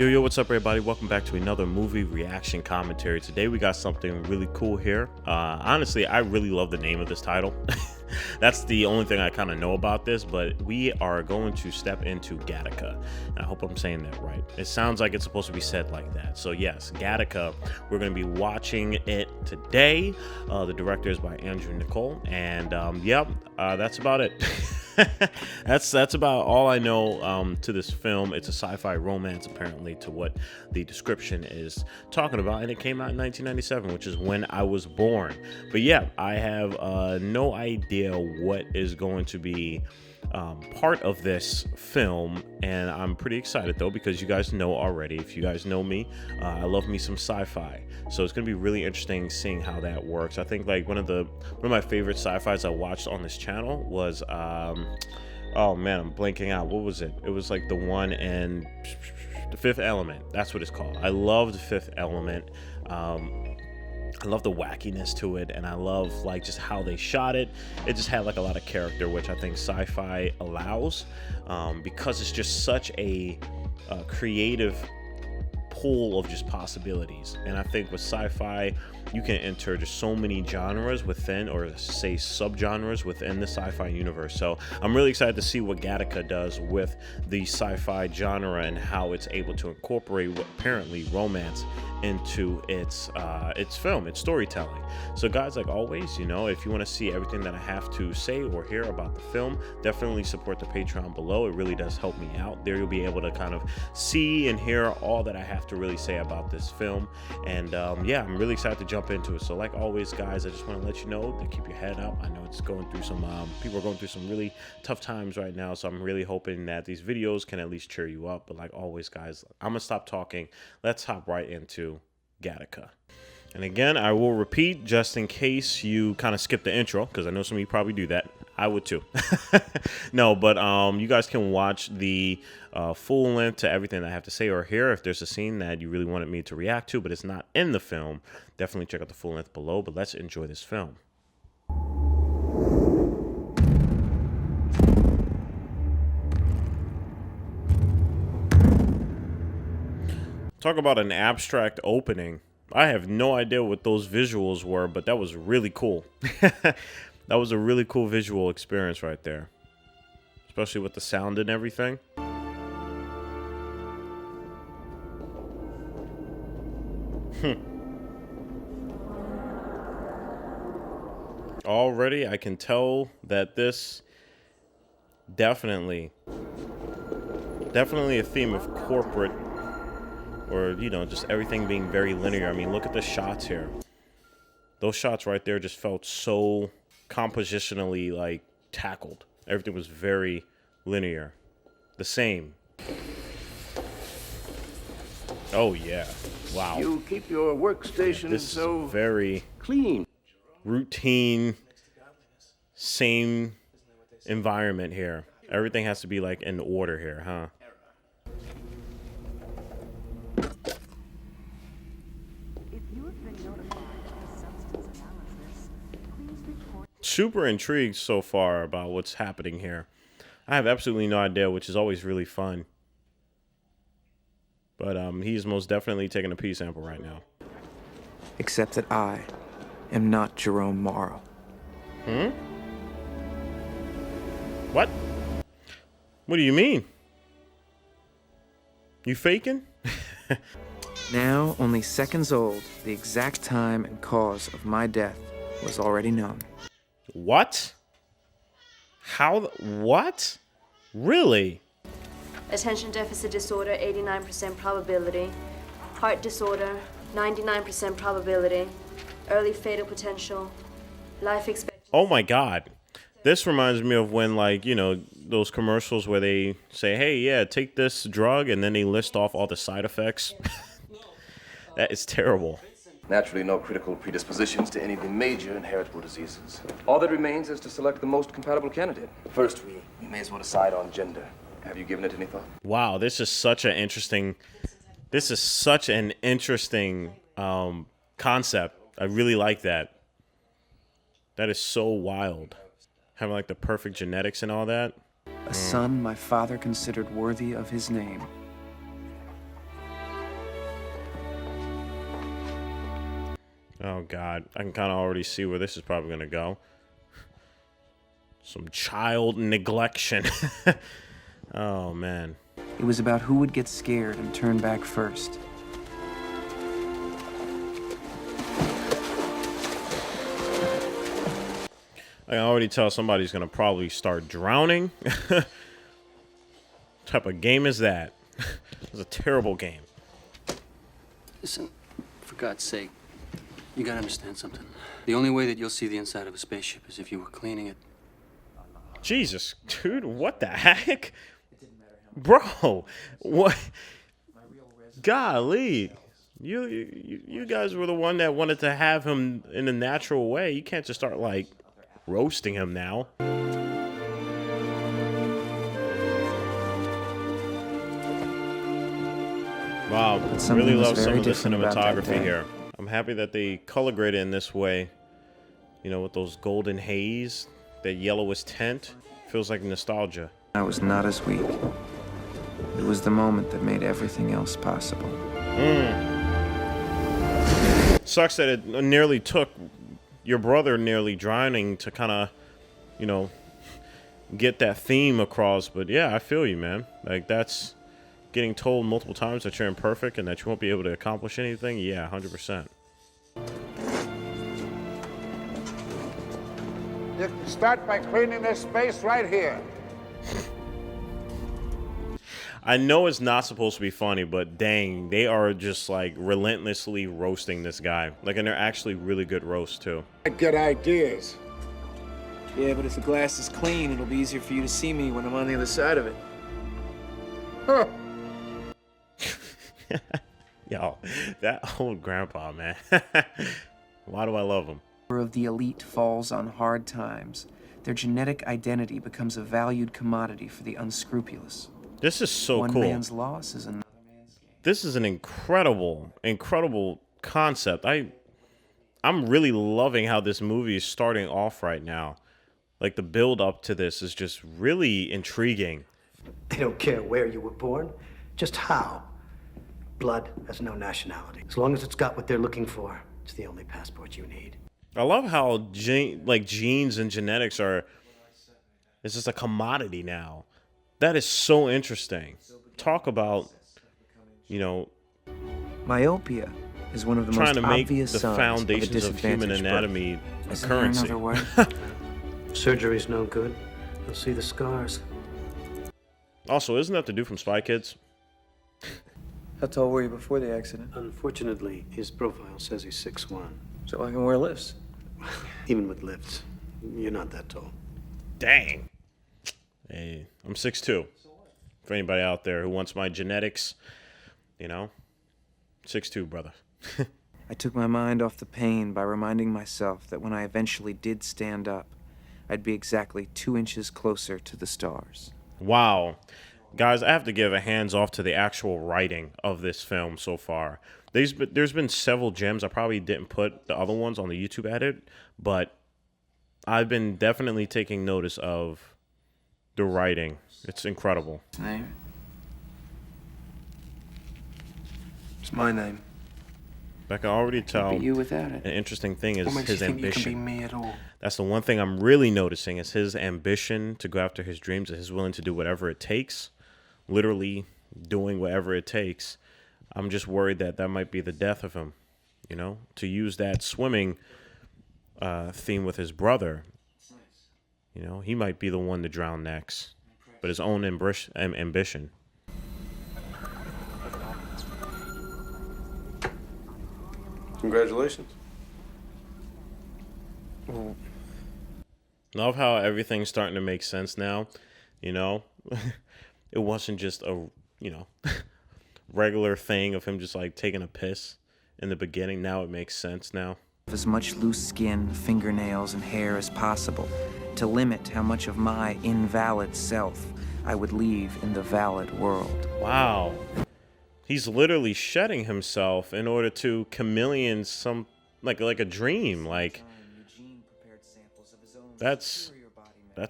Yo, what's up, everybody? Welcome back to another movie reaction commentary. Today we got something really cool here. Honestly, I really love the name of this title. That's the only thing I kind of know about this, but we are going to step into Gattaca. And I hope I'm saying that right. It sounds like it's supposed to be said like that. So yes, Gattaca. We're going to be watching it today. The director is by Andrew Nicole, and that's about it. That's about all I know to this film. It's a sci-fi romance, apparently, to what the description is talking about, and it came out in 1997, which is when I was born. But yeah, I have no idea what is going to be part of this film, and I'm pretty excited though, because you guys know already, if you guys know me, I love me some sci-fi, so it's gonna be really interesting seeing how that works. I think like one of my favorite sci-fis I watched on this channel was oh man, I'm blanking out. What was it? It was like the one in The Fifth Element. That's what it's called. I love The Fifth Element. I love the wackiness to it, and I love like just how they shot it. It just had like a lot of character, which I think sci-fi allows, because it's just such a creative pool of just possibilities. And I think with sci-fi, you can enter just so many genres within, or say subgenres within the sci-fi universe. So I'm really excited to see what Gattaca does with the sci-fi genre and how it's able to incorporate what apparently romance into its film, its storytelling. So guys, like always, you know, if you want to see everything that I have to say or hear about the film, definitely support the Patreon below. It really does help me out. There you'll be able to kind of see and hear all that I have to really say about this film. And yeah, I'm really excited to jump into it. So like always, guys, I just want to let you know to keep your head up. I know it's going through some people are going through some really tough times right now, so I'm really hoping that these videos can at least cheer you up. But like always, guys, I'm gonna stop talking. Let's hop right into Gattaca. And again, I will repeat just in case you kind of skip the intro, because I know some of you probably do that. I would too. No, but you guys can watch the full length to everything that I have to say or hear. If there's a scene that you really wanted me to react to, but it's not in the film, definitely check out the full length below. But let's enjoy this film. Talk about an abstract opening. I have no idea what those visuals were, but that was really cool. That was a really cool visual experience right there, especially with the sound and everything. Already I can tell that this definitely a theme of corporate, or, you know, just everything being very linear. I mean, look at the shots here. Those shots right there just felt so compositionally, like, tackled. Everything was very linear. The same. Oh, yeah. Wow. You keep your workstation this so is very clean. Routine, same environment here. Everything has to be, like, in order here, huh? Super intrigued so far about what's happening here. I have absolutely no idea, which is always really fun. But he's most definitely taking a pee sample right now. Except that I am not Jerome Morrow. What? What do you mean? You faking? Now, only seconds old, the exact time and cause of my death was already known. What? How? What? Really? Attention deficit disorder, 89% probability. Heart disorder, 99% probability. Early fatal potential. Life expectancy. Oh my God. This reminds me of when, like, you know, those commercials where they say, hey, yeah, take this drug, and then they list off all the side effects. That is terrible. Naturally, no critical predispositions to any of the major inheritable diseases. All that remains is to select the most compatible candidate. First, we may as well decide on gender. Have you given it any thought? Wow, this is such an interesting concept. I really like that. That is so wild. Having like the perfect genetics and all that. A son my father considered worthy of his name. Oh God, I can kind of already see where this is probably gonna go. Some child neglection. Oh man. It was about who would get scared and turn back first. I can already tell somebody's gonna probably start drowning. What type of game is that? It's a terrible game. Listen, for God's sake, you gotta understand something. The only way that you'll see the inside of a spaceship is if you were cleaning it. Jesus, dude, what the heck? Bro, what? Golly. You guys were the one that wanted to have him in a natural way. You can't just start, like, roasting him now. Wow, really love some of the cinematography here. I'm happy that they color graded in this way. You know, with those golden haze, that yellowish tint. Feels like nostalgia. I was not as weak. It was the moment that made everything else possible. Sucks that it nearly took your brother nearly drowning to kind of, you know, get that theme across. But yeah, I feel you, man. Like, that's getting told multiple times that you're imperfect and that you won't be able to accomplish anything. Yeah, 100%. You can start by cleaning this space right here. I know it's not supposed to be funny, but dang, they are just like relentlessly roasting this guy. Like, and they're actually really good roasts too. I get ideas. Yeah, but if the glass is clean, it'll be easier for you to see me when I'm on the other side of it. Huh. Yo, that old grandpa, man. Why do I love him? Of the elite falls on hard times. Their genetic identity becomes a valued commodity for the unscrupulous. This is so One cool. man's loss is another man's gain. This is an incredible concept. I'm really loving how this movie is starting off right now. Like, the build up to this is just really intriguing. They don't care where you were born, just how. Blood has no nationality. As long as it's got what they're looking for, it's the only passport you need. I love how genes and genetics it's just a commodity now. That is so interesting. Talk about, you know, Myopia is one of the trying most to make obvious the signs foundations of human disadvantaged anatomy birth. a Isn't there currency. another word? Surgery's no good. You'll see the scars. Also, isn't that the dude from Spy Kids? How tall were you before the accident? Unfortunately, his profile says he's 6'1". So I can wear lifts. Even with lifts, you're not that tall. Dang. Hey, I'm 6'2". For anybody out there who wants my genetics, you know, 6'2", brother. I took my mind off the pain by reminding myself that when I eventually did stand up, I'd be exactly 2 inches closer to the stars. Wow. Guys, I have to give a hands off to the actual writing of this film so far. There's been several gems. I probably didn't put the other ones on the YouTube edit, but I've been definitely taking notice of the writing. It's incredible. Name? It's my name. I can already tell. Be you without it. An interesting thing is What makes you his think you ambition. can be me at all? That's the one thing I'm really noticing is his ambition to go after his dreams, and he's willing to do whatever it takes, literally doing whatever it takes. I'm just worried that that might be the death of him, you know, to use that swimming theme with his brother. You know, he might be the one to drown next, but his own ambition. Congratulations. Love how everything's starting to make sense now, you know? It wasn't just a, you know, regular thing of him just like taking a piss in the beginning. Now it makes sense now. As much loose skin, fingernails, and hair as possible to limit how much of my invalid self I would leave in the valid world. Wow. He's literally shedding himself in order to chameleon some, like a dream. Like, that's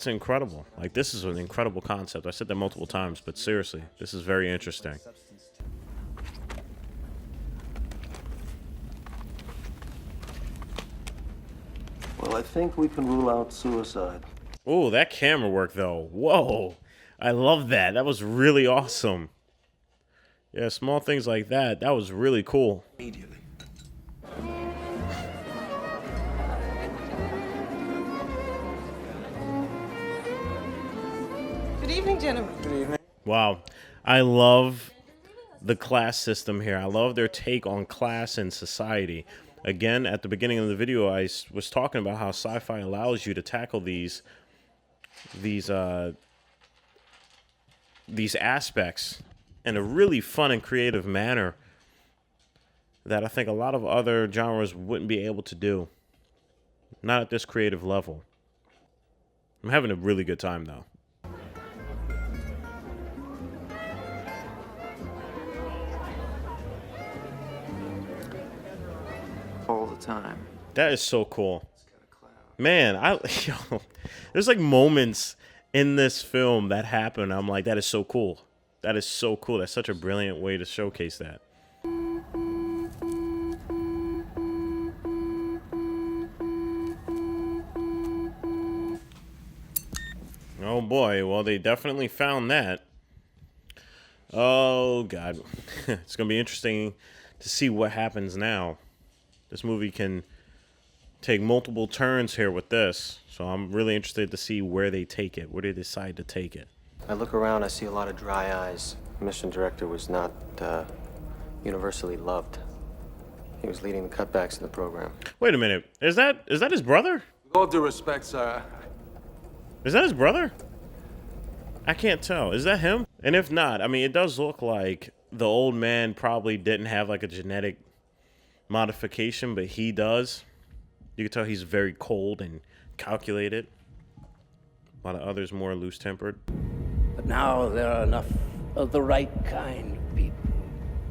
incredible. Like, this is an incredible concept. I said that multiple times, but seriously, this is very interesting. Well, I think we can rule out suicide. Oh, that camera work though. Whoa. I love that. That was really awesome. Yeah, small things like that. That was really cool. Immediately. Good evening, gentlemen. Good evening. Wow. I love the class system here. I love their take on class and society. Again, at the beginning of the video, I was talking about how sci-fi allows you to tackle these aspects in a really fun and creative manner that I think a lot of other genres wouldn't be able to do. Not at this creative level. I'm having a really good time, though. All the time. That is so cool. Man, yo, there's like moments in this film that happen. I'm like, that is so cool. That is so cool. That's such a brilliant way to showcase that. Oh boy, well they definitely found that. Oh god. It's gonna be interesting to see what happens now. This movie can take multiple turns here with this, so I'm really interested to see where they take it, where they decide to take it. I look around, I see a lot of dry eyes. The mission director was not universally loved. He was leading the cutbacks in the program. Wait a minute, is that his brother? With all due respect, sir. Is that his brother? I can't tell. Is that him? And if not, I mean, it does look like the old man probably didn't have like a genetic modification, but he does. You can tell he's very cold and calculated. A lot of others more loose-tempered. But now there are enough of the right kind of people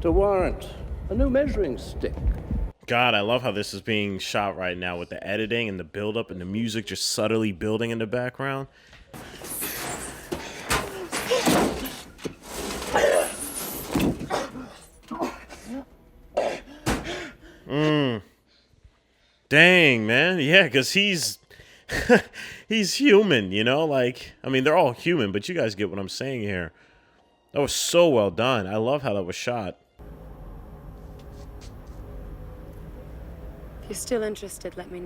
to warrant a new measuring stick. God, I love how this is being shot right now with the editing and the build-up and the music just subtly building in the background. Dang, man. Yeah, because he's he's human, you know? Like, I mean, they're all human, but you guys get what I'm saying here. That was so well done. I love how that was shot. If you're still interested, let me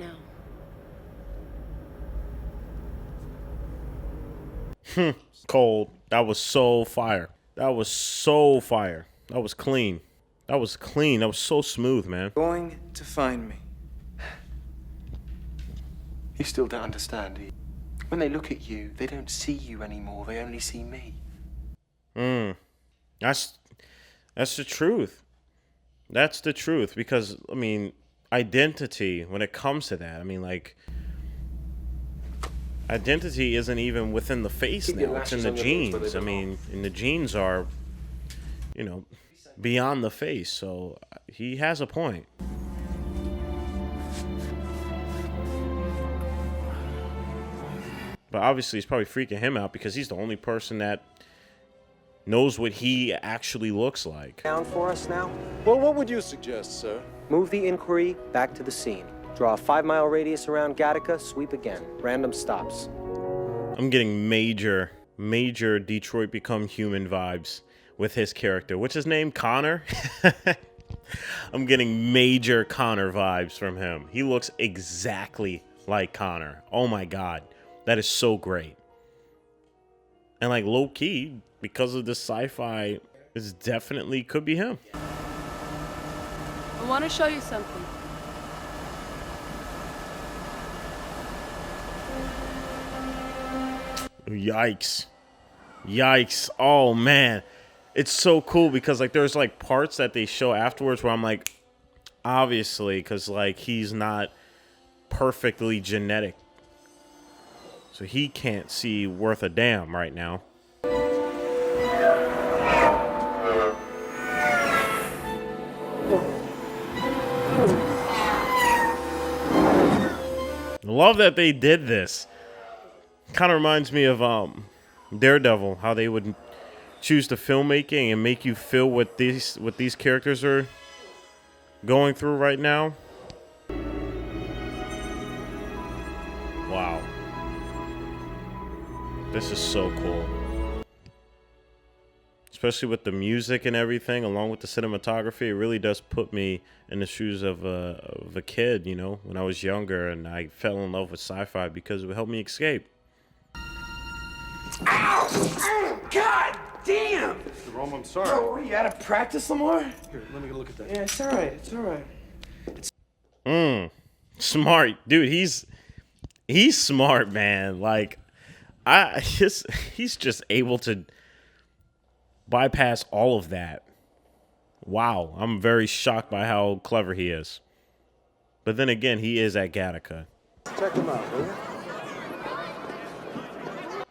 know. Cold. That was so fire. That was so fire. That was clean. That was clean. That was so smooth, man. Going to find me. You still don't understand, do you? When they look at you, they don't see you anymore. They only see me. That's the truth. That's the truth. Because, I mean, identity, when it comes to that, I mean, like, identity isn't even within the face now. It's in the genes. I mean, and the genes are, you know, beyond the face. So he has a point. But obviously, it's probably freaking him out because he's the only person that knows what he actually looks like. Down for us now? Well, what would you suggest, sir? Move the inquiry back to the scene. Draw a 5-mile radius around Gattaca, sweep again. Random stops. I'm getting major Detroit Become Human vibes with his character. What's his name? Connor? I'm getting major Connor vibes from him. He looks exactly like Connor. Oh my God. That is so great. And like low key, because of the sci-fi, this definitely could be him. I want to show you something. Yikes. Yikes. Oh man. It's so cool because like there's like parts that they show afterwards where I'm like, obviously, because like he's not perfectly genetic. So he can't see worth a damn right now. Love that they did this. Kind of reminds me of Daredevil, how they would choose the filmmaking and make you feel what these characters are going through right now. This is so cool. Especially with the music and everything, along with the cinematography, it really does put me in the shoes of a kid, you know, when I was younger, and I fell in love with sci-fi because it would help me escape. Ow! Oh, God damn! Jerome, I'm sorry. Bro, what, are you out of practice some more? Here, let me get a look at that. Yeah, it's all right. It's all right. Smart. Dude, he's smart, man. Like, he's just able to bypass all of that. Wow, I'm very shocked by how clever he is. But then again, he is at Gattaca. Check him out, will you?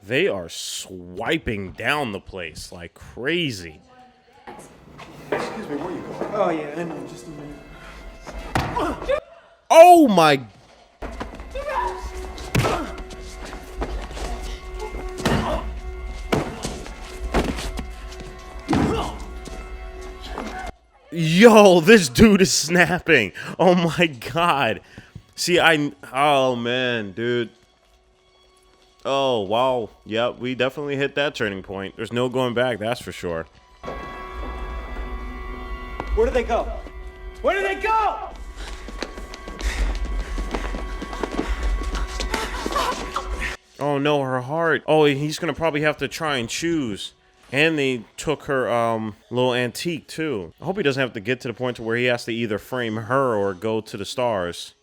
They are swiping down the place like crazy. Excuse me, where are you going? Oh, yeah, I know. Just a minute. Oh my. Yo, this dude is snapping. Oh my God. See, oh man, dude. Oh, wow. Yep, we definitely hit that turning point. There's no going back, that's for sure. Where did they go? Where did they go? Oh no, her heart. Oh, he's gonna probably have to try and choose. And they took her little antique too. I hope he doesn't have to get to the point to where he has to either frame her or go to the stars.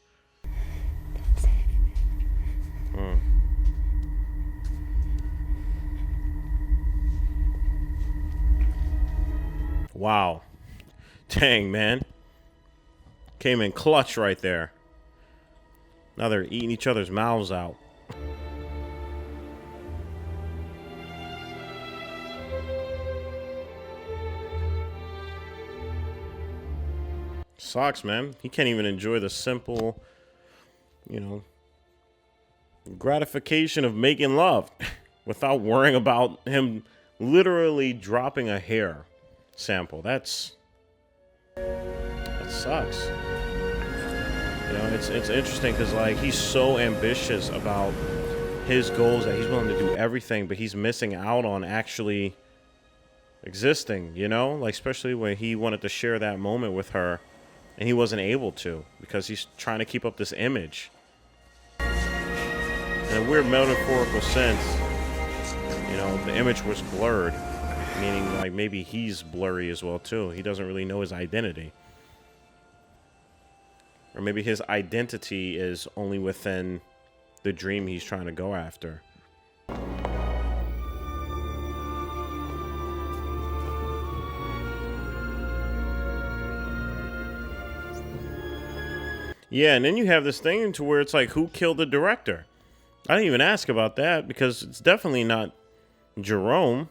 Wow. Dang, man. Came in clutch right there. Now they're eating each other's mouths out. Sucks, man. He can't even enjoy the simple, you know, gratification of making love without worrying about him literally dropping a hair sample. That sucks. You know, it's interesting because, like, he's so ambitious about his goals that he's willing to do everything, but he's missing out on actually existing, you know? Like, especially when he wanted to share that moment with her and he wasn't able to because he's trying to keep up this image. In a weird metaphorical sense, you know, the image was blurred, meaning like maybe he's blurry as well too. He doesn't really know his identity. Or maybe his identity is only within the dream he's trying to go after. Yeah, and then you have this thing to where it's like, who killed the director? I didn't even ask about that because it's definitely not Jerome.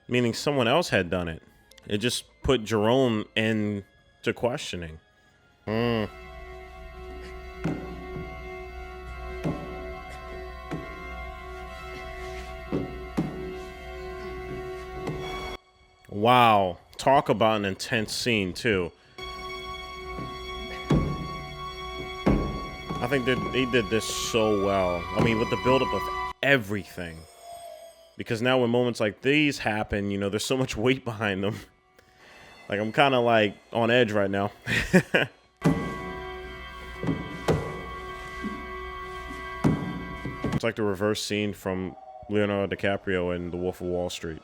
Meaning someone else had done it. It just put Jerome into questioning. Wow. Talk about an intense scene, too. I think that they did this so well. I mean, with the buildup of everything. Because now when moments like these happen, you know, there's so much weight behind them. Like, I'm kind of, like, on edge right now. It's like the reverse scene from Leonardo DiCaprio in The Wolf of Wall Street.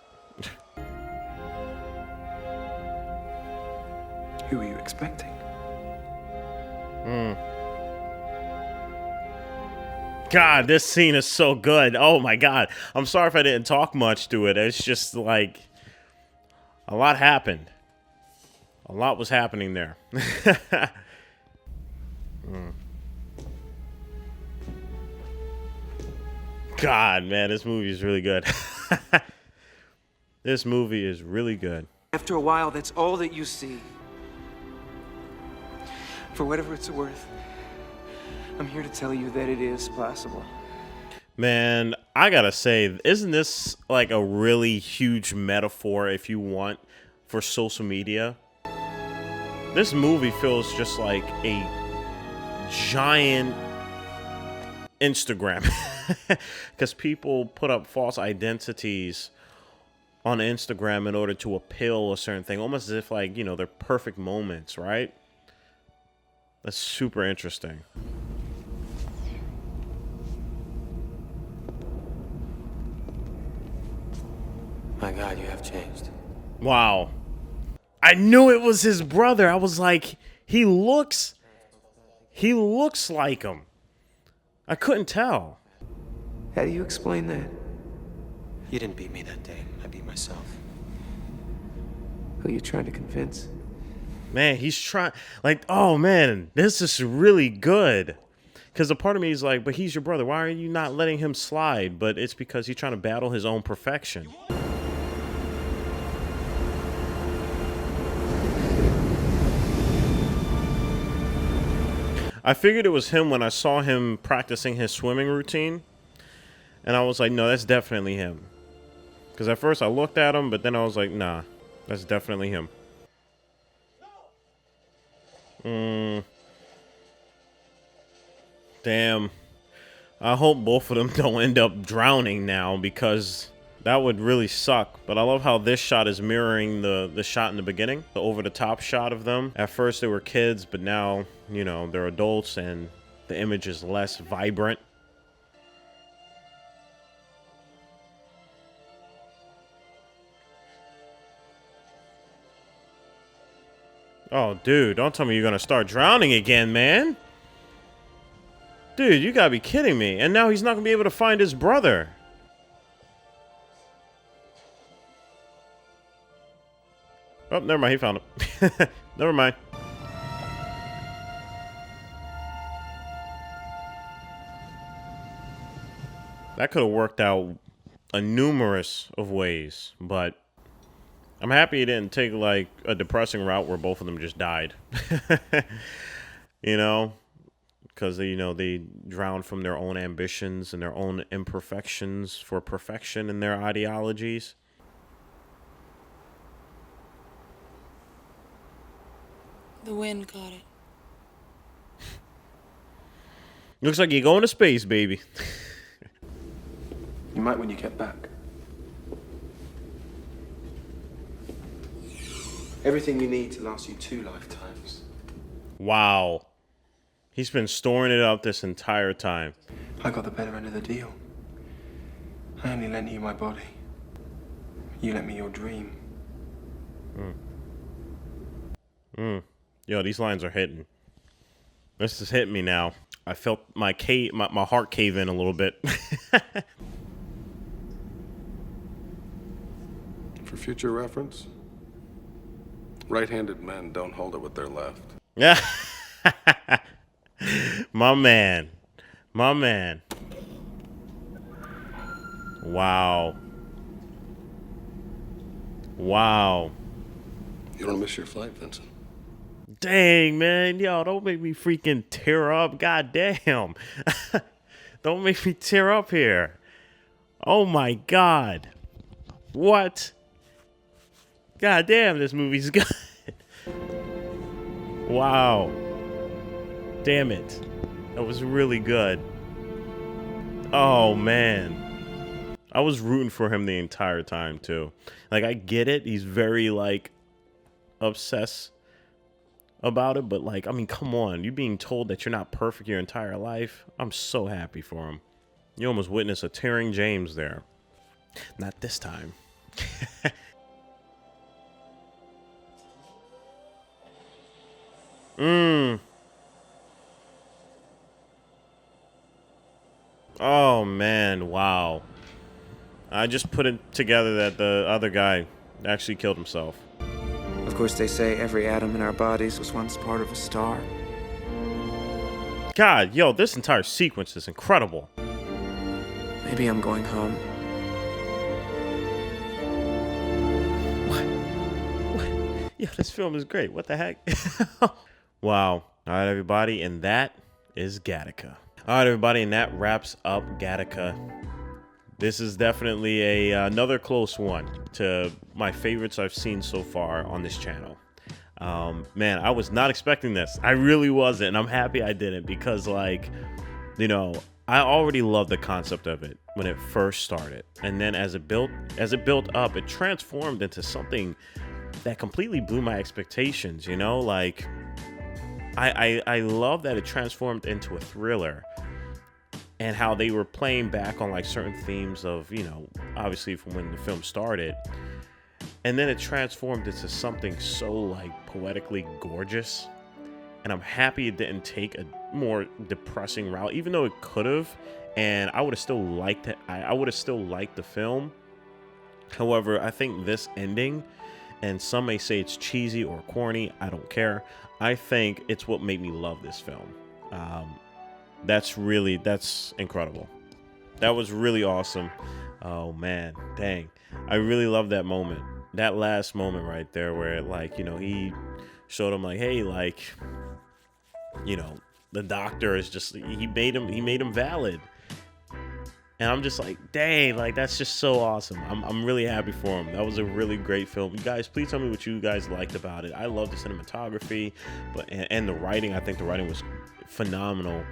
Who were you expecting? God, this scene is so good. Oh my God. I'm sorry if I didn't talk much to it. It's just like a lot happened. A lot was happening there. God, man, this movie is really good. This movie is really good. After a while, that's all that you see. For whatever it's worth, I'm here to tell you that it is possible. Man, I gotta say, isn't this like a really huge metaphor, if you want, for social media? This movie feels just like a giant Instagram, because people put up false identities on Instagram in order to appeal a certain thing, almost as if, like, you know, they're perfect moments, right? That's super interesting. My God, you have changed. Wow. I knew it was his brother. I was like, he looks like him. I couldn't tell. How do you explain that? You didn't beat me that day. I beat myself. Who are you trying to convince? Man, he's trying, like, oh man, this is really good. Because a part of me is like, but he's your brother. Why are you not letting him slide? But it's because he's trying to battle his own perfection. I figured it was him when I saw him practicing his swimming routine. And I was like, no, that's definitely him. Because at first I looked at him, but then I was like, nah, that's definitely him. Damn. I hope both of them don't end up drowning now, because that would really suck. But I love how this shot is mirroring the shot in the beginning, the over-the-top shot of them. At first they were kids, but now, you know, they're adults and the image is less vibrant. Oh, dude, don't tell me you're gonna start drowning again, man. Dude, you gotta be kidding me. And now he's not gonna be able to find his brother. Oh, never mind, he found him. Never mind. That could have worked out a numerous of ways, but I'm happy it didn't take like a depressing route where both of them just died. You know, because they drowned from their own ambitions and their own imperfections for perfection in their ideologies. The wind got it. Looks like you're going to space, baby. You might when you get back. Everything you need to last you 2 lifetimes. Wow. He's been storing it up this entire time. I got the better end of the deal. I only lent you my body. You lent me your dream. Yo, these lines are hitting. This is hitting me now. I felt my heart cave in a little bit. For future reference, right-handed men don't hold it with their left. Yeah. My man. My man. Wow. Wow. You don't miss your flight, Vincent. Dang, man. Yo, don't make me freaking tear up. God damn. Don't make me tear up here. Oh my God. What? God damn, this movie's good. Wow. Damn it. That was really good. Oh, man. I was rooting for him the entire time, too. Like, I get it. He's very, like, obsessed about it. But, like, I mean, come on. You being told that you're not perfect your entire life. I'm so happy for him. You almost witnessed a tearing James there. Not this time. Oh, man. Wow. I just put it together that the other guy actually killed himself. Of course, they say every atom in our bodies was once part of a star. God, yo, this entire sequence is incredible. Maybe I'm going home. What? Yo, this film is great. What the heck? Wow. All right, everybody, and that is Gattaca. All right, everybody, and that wraps up Gattaca. This is definitely another close one to my favorites I've seen so far on this channel. Man, I was not expecting this. I really wasn't, and I'm happy I didn't because, like, you know, I already loved the concept of it when it first started, and then as it built up, it transformed into something that completely blew my expectations. You know, like I love that it transformed into a thriller, and how they were playing back on like certain themes of, you know, obviously from when the film started, and then it transformed into something so like poetically gorgeous. And I'm happy it didn't take a more depressing route, even though it could have, and I would have still liked it. I would have still liked the film. However, I think this ending, and some may say it's cheesy or corny, I don't care. I think it's what made me love this film. That's incredible. That was really awesome. Oh man, dang. I really love that moment. That last moment right there where, like, you know, he showed him like, hey, like, you know, the doctor is just, he made him valid. And I'm just like, dang, like, that's just so awesome. I'm really happy for him. That was a really great film. You guys, please tell me what you guys liked about it. I love the cinematography, and the writing. I think the writing was phenomenal.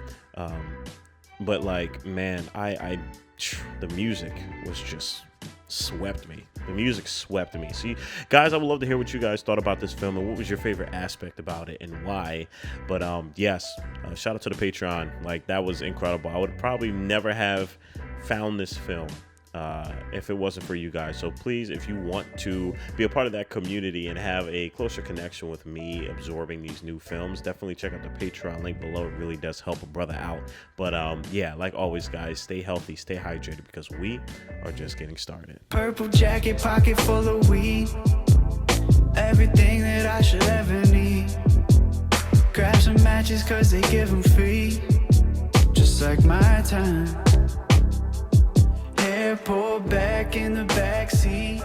But like, man, the music was just swept me. The music swept me. See, guys, I would love to hear what you guys thought about this film and what was your favorite aspect about it and why. But yes, shout out to the Patreon. Like, that was incredible. I would probably never have found this film if it wasn't for you guys. So please, if you want to be a part of that community and have a closer connection with me absorbing these new films, definitely check out the Patreon link below. It really does help a brother out. But yeah, like always, guys, stay healthy, stay hydrated, because we are just getting started. Purple jacket, pocket full of weed, everything that I should ever need. Grab some matches cause they give them free, just like my time. Hair pulled back in the backseat.